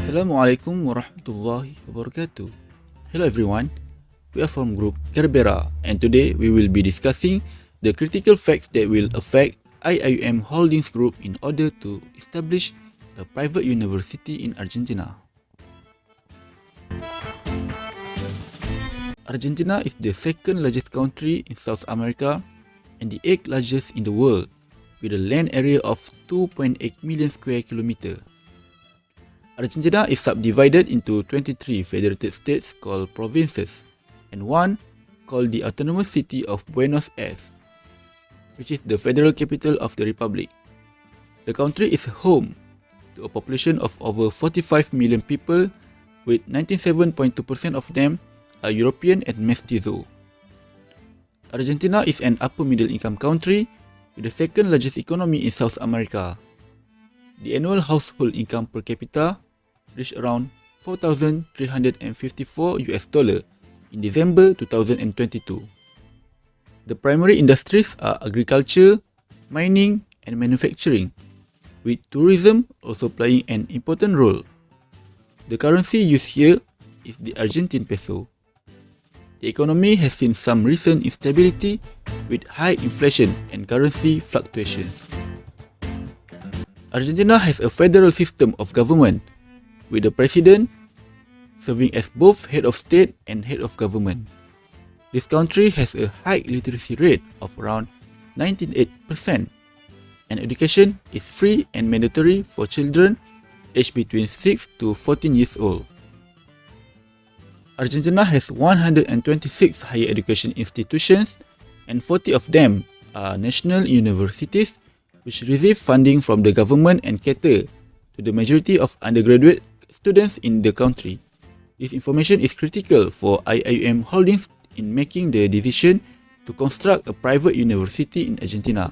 Assalamualaikum warahmatullahi wabarakatuh. Hello everyone, we are from group GERBERA and today we will be discussing the critical facts that will affect Iium Holdings Group in order to establish a private university in Argentina. Argentina is the second largest country in South America and the 8th largest in the world, with a land area of 2.8 million square kilometers. Argentina is subdivided into 23 federated states called provinces and one called the Autonomous City of Buenos Aires, which is the federal capital of the republic. The country is home to a population of over 45 million people, with 97.2% of them are European and Mestizo. Argentina is an upper middle income country with the second largest economy in South America. The annual household income per capita reached around $4,354 in December 2022. The primary industries are agriculture, mining, and manufacturing, with tourism also playing an important role. The currency used here is the Argentine peso. The economy has seen some recent instability with high inflation and currency fluctuations. Argentina has a federal system of government, with the president serving as both head of state and head of government. This country has a high literacy rate of around 98%, and education is free and mandatory for children aged between 6 to 14 years old. Argentina has 126 higher education institutions, and 40 of them are national universities which receive funding from the government and cater to the majority of undergraduate students in the country. This information is critical for Iium Holdings in making the decision to construct a private university in Argentina.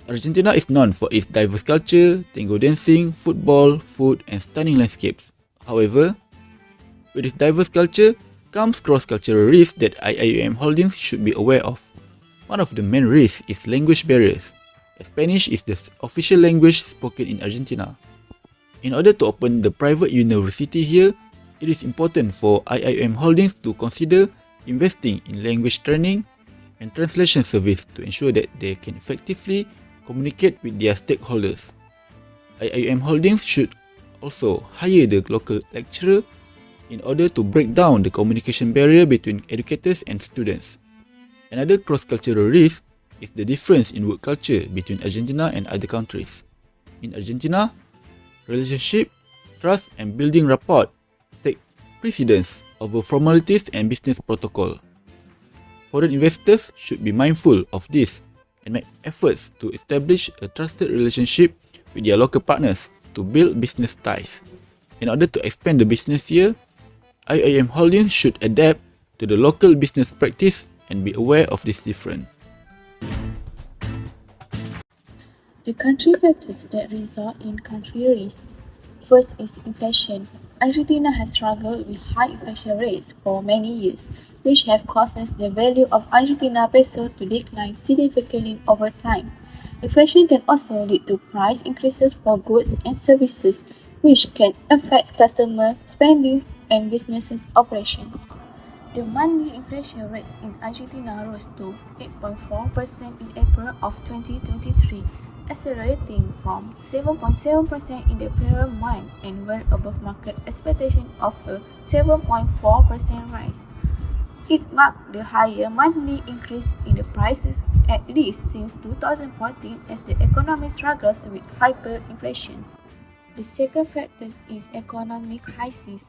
Argentina is known for its diverse culture, tango dancing, football, food, and stunning landscapes. However, with its diverse culture comes cross-cultural risks that Iium Holdings should be aware of. One of the main risks is language barriers, as Spanish is the official language spoken in Argentina. In order to open the private university here, it is important for Iium Holdings to consider investing in language training and translation service to ensure that they can effectively communicate with their stakeholders. Iium Holdings should also hire the local lecturer in order to break down the communication barrier between educators and students. Another cross-cultural risk is the difference in work culture between Argentina and other countries. In Argentina, relationship, trust, and building rapport take precedence over formalities and business protocol. Foreign investors should be mindful of this and make efforts to establish a trusted relationship with their local partners to build business ties. In order to expand the business here, Iium Holdings should adapt to the local business practice and be aware of this difference. The country factors that result in country risk. First is inflation. Argentina has struggled with high inflation rates for many years, which have caused the value of Argentina peso to decline significantly over time. Inflation can also lead to price increases for goods and services, which can affect customer spending and businesses' operations. The monthly inflation rate in Argentina rose to 8.4% in April of 2023, accelerating from 7.7% in the prior month and well above market expectation of a 7.4% rise. It marked the highest monthly increase in the prices at least since 2014 as the economy struggles with hyperinflation. The second factor is economic crisis.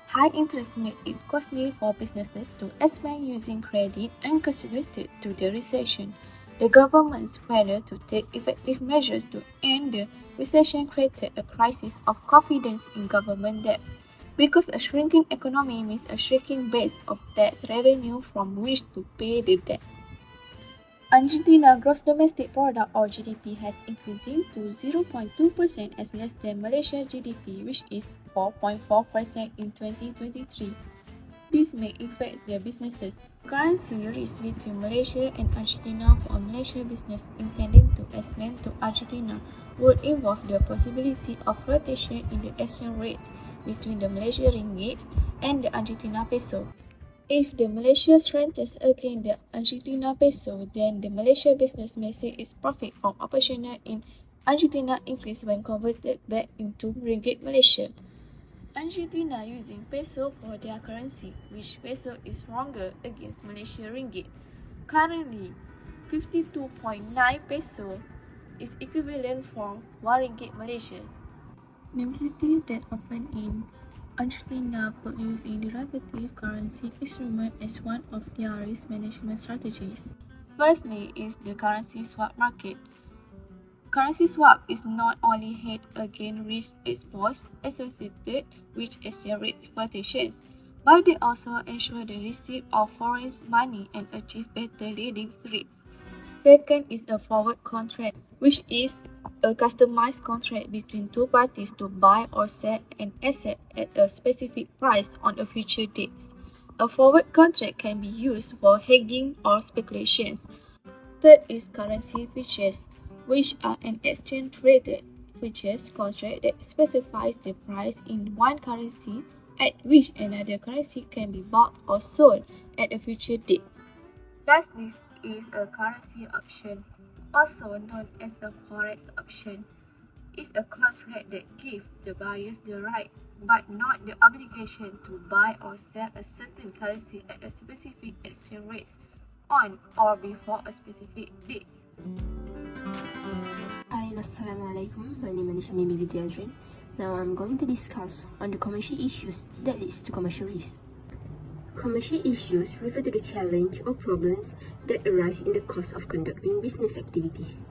High interest made it costly for businesses to expand using credit and contributed to the recession. The government's failure to take effective measures to end the recession created a crisis of confidence in government debt, because a shrinking economy means a shrinking base of tax revenue from which to pay the debt. Argentina gross domestic product or GDP has increased to 0.2% as less than Malaysia's GDP, which is 4.4% in 2023. This may affect their businesses. Currency risk between Malaysia and Argentina for a Malaysian business intending to expand to Argentina would involve the possibility of rotation in the exchange rates between the Malaysian ringgit and the Argentina peso. If the Malaysia strengthens against the Argentina peso, then the Malaysia business may see its profit from operational in Argentina increase when converted back into ringgit Malaysia. Argentina using peso for their currency, which peso is stronger against Malaysia ringgit. Currently, 52.9 peso is equivalent for 1 ringgit Malaysia. Universities that open in Argentina could use a derivative currency instrument as one of their risk management strategies. Firstly is the currency swap market. Currency swap is not only hedge against risk exposed associated with exchange rate fluctuations, but they also ensure the receipt of foreign money and achieve better lending rates. Second is a forward contract, which is a customized contract between two parties to buy or sell an asset at a specific price on a future date. A forward contract can be used for hedging or speculations. Third is currency futures, which are an exchange-traded futures contract that specifies the price in one currency at which another currency can be bought or sold at a future date. Lastly is a currency option, also known as a forex option. It's a contract that gives the buyers the right, but not the obligation, to buy or sell a certain currency at a specific exchange rate on or before a specific date. Hi, Assalamualaikum. My name is SYAMIMI with AZRIN. Now I'm going to discuss on the commercial issues that leads to commercial risk. Commercial issues refer to the challenge or problems that arise in the course of conducting business activities.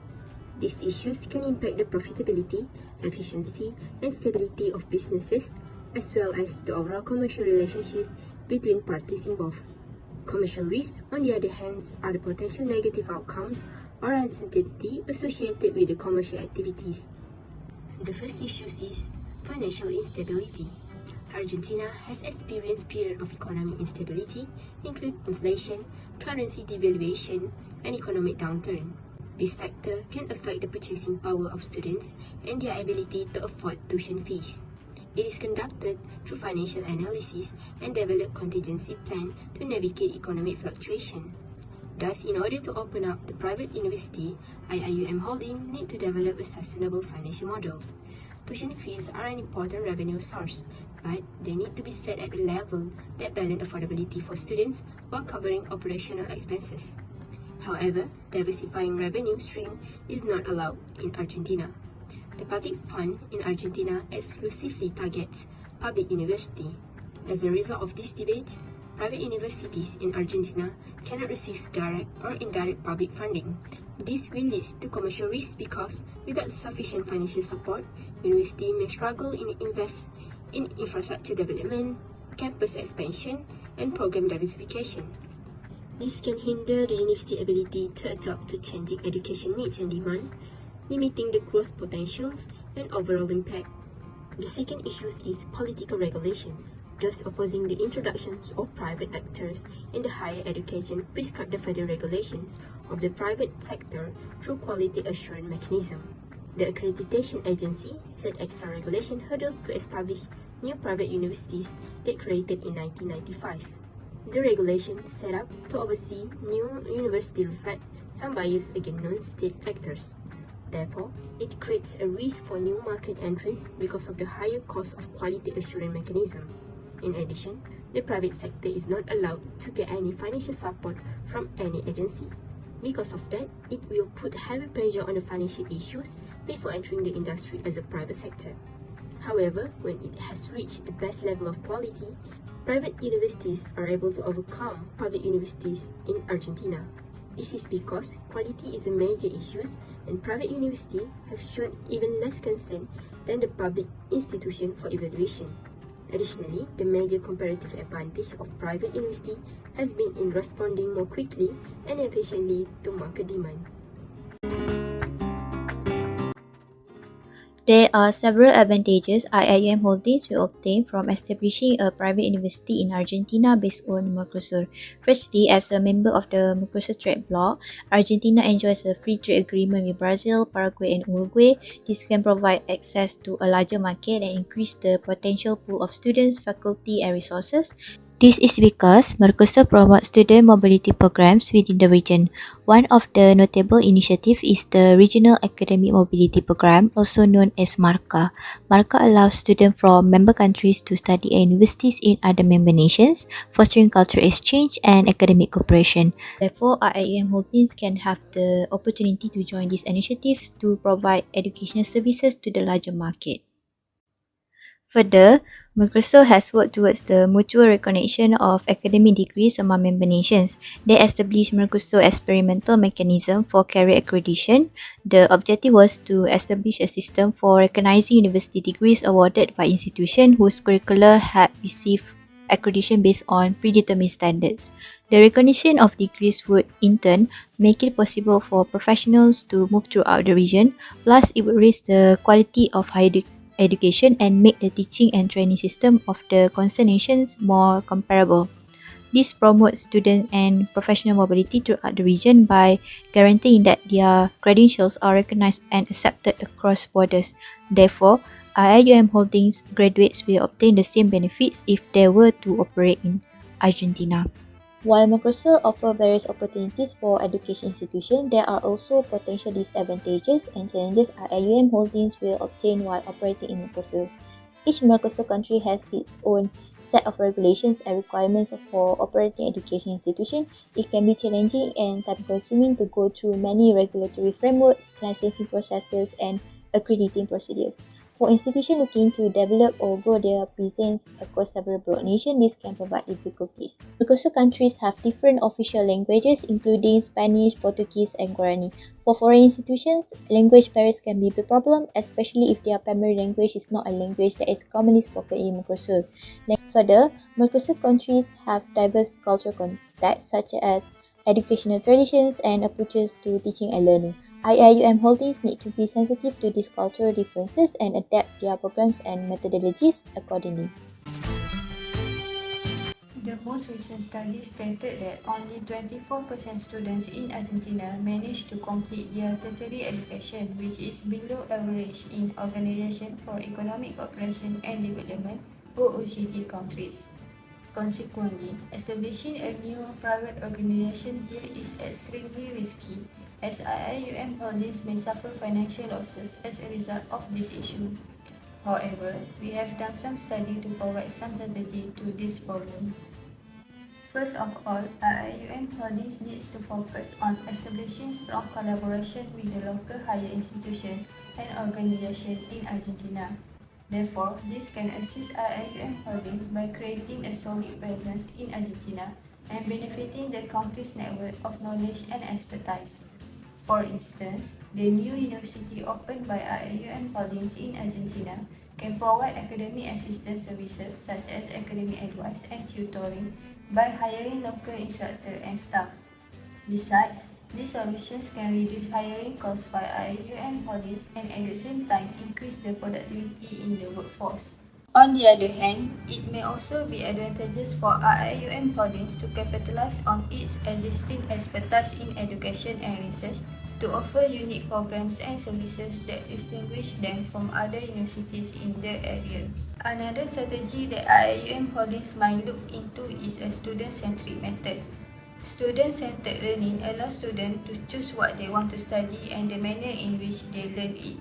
These issues can impact the profitability, efficiency, and stability of businesses, as well as the overall commercial relationship between parties involved. Commercial risks, on the other hand, are the potential negative outcomes or uncertainty associated with the commercial activities. The first issue is financial instability. Argentina has experienced periods of economic instability, including inflation, currency devaluation, and economic downturn. This factor can affect the purchasing power of students and their ability to afford tuition fees. It is conducted through financial analysis and develop contingency plan to navigate economic fluctuation. Thus, in order to open up the private university, Iium Holding need to develop a sustainable financial models. Tuition fees are an important revenue source, but they need to be set at a level that balance affordability for students while covering operational expenses. However, diversifying revenue stream is not allowed in Argentina. The public fund in Argentina exclusively targets public university. As a result of this debate, private universities in Argentina cannot receive direct or indirect public funding. This will lead to commercial risks because without sufficient financial support, university may struggle in invest in infrastructure development, campus expansion, and program diversification. This can hinder the university's ability to adapt to changing education needs and demand, limiting the growth potentials and overall impact. The second issue is political regulation. Those opposing the introductions of private actors in the higher education prescribe the further regulations of the private sector through quality assurance mechanism. The accreditation agency set extra regulation hurdles to establish new private universities that created in 1995. The regulation set up to oversee new universities reflect some bias against non-state actors. Therefore, it creates a risk for new market entrants because of the higher cost of quality assurance mechanism. In addition, the private sector is not allowed to get any financial support from any agency. Because of that, it will put heavy pressure on the financial issues before entering the industry as a private sector. However, when it has reached the best level of quality, private universities are able to overcome public universities in Argentina. This is because quality is a major issue and private universities have shown even less concern than the public institution for evaluation. Additionally, the major comparative advantage of private university has been in responding more quickly and efficiently to market demand. There are several advantages IIUM Holdings will obtain from establishing a private university in Argentina based on Mercosur. Firstly, as a member of the Mercosur trade bloc, Argentina enjoys a free trade agreement with Brazil, Paraguay and Uruguay. This can provide access to a larger market and increase the potential pool of students, faculty and resources. This is because Mercosur promotes student mobility programs within the region. One of the notable initiatives is the Regional Academic Mobility Program, also known as MARCA. MARCA allows students from member countries to study at universities in other member nations, fostering cultural exchange and academic cooperation. Therefore, IIUM Holdings can have the opportunity to join this initiative to provide educational services to the larger market. Further, Mercosur has worked towards the mutual recognition of academic degrees among member nations. They established Mercosur experimental mechanism for career accreditation. The objective was to establish a system for recognizing university degrees awarded by institutions whose curricula had received accreditation based on predetermined standards. The recognition of degrees would, in turn, make it possible for professionals to move throughout the region, plus it would raise the quality of higher education and make the teaching and training system of the concerned nations more comparable. This promotes student and professional mobility throughout the region by guaranteeing that their credentials are recognized and accepted across borders. Therefore, IIUM Holdings graduates will obtain the same benefits if they were to operate in Argentina. While Mercosur offers various opportunities for education institutions, there are also potential disadvantages and challenges IIUM Holdings will obtain while operating in Mercosur. Each Mercosur country has its own set of regulations and requirements for operating education institutions. It can be challenging and time-consuming to go through many regulatory frameworks, licensing processes, and accrediting procedures. For institutions looking to develop or grow their presence across several broad nations, this can provide difficulties. Mercosur countries have different official languages, including Spanish, Portuguese, and Guarani. For foreign institutions, language barriers can be a problem, especially if their primary language is not a language that is commonly spoken in Mercosur. Further, Mercosur countries have diverse cultural contexts, such as educational traditions and approaches to teaching and learning. IIUM Holdings need to be sensitive to these cultural differences and adapt their programs and methodologies accordingly. The most recent study stated that only 24% students in Argentina managed to complete their tertiary education, which is below average in Organization for Economic Cooperation and Development (OECD) countries. Consequently, establishing a new private organization here is extremely risky, as IIUM Holdings may suffer financial losses as a result of this issue. However, we have done some study to provide some strategy to this problem. First of all, IIUM Holdings needs to focus on establishing strong collaboration with the local higher institution and organization in Argentina. Therefore, this can assist IIUM Holdings by creating a solid presence in Argentina and benefiting the country's network of knowledge and expertise. For instance, the new university opened by IIUM Holdings in Argentina can provide academic assistance services such as academic advice and tutoring by hiring local instructors and staff. Besides, these solutions can reduce hiring costs by IIUM Holdings and at the same time increase the productivity in the workforce. On the other hand, it may also be advantageous for IIUM Holdings to capitalize on its existing expertise in education and research to offer unique programs and services that distinguish them from other universities in the area. Another strategy that IIUM Holdings might look into is a student-centric method. Student-centered learning allows students to choose what they want to study and the manner in which they learn it.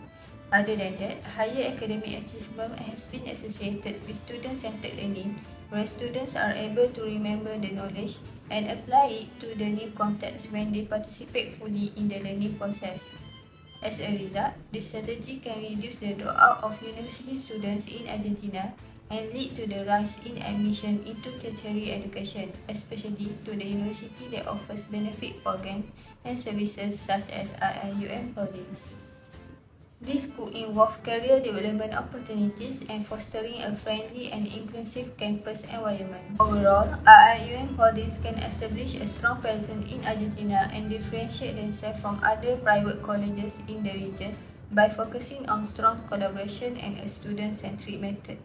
Other than that, higher academic achievement has been associated with student-centered learning, where students are able to remember the knowledge and apply it to the new context when they participate fully in the learning process. As a result, this strategy can reduce the dropout of university students in Argentina and lead to the rise in admission into tertiary education, especially to the university that offers benefit programs and services such as IIUM Holdings. This could involve career development opportunities and fostering a friendly and inclusive campus environment. Overall, IIUM Holdings can establish a strong presence in Argentina and differentiate themselves from other private colleges in the region by focusing on strong collaboration and a student-centric method.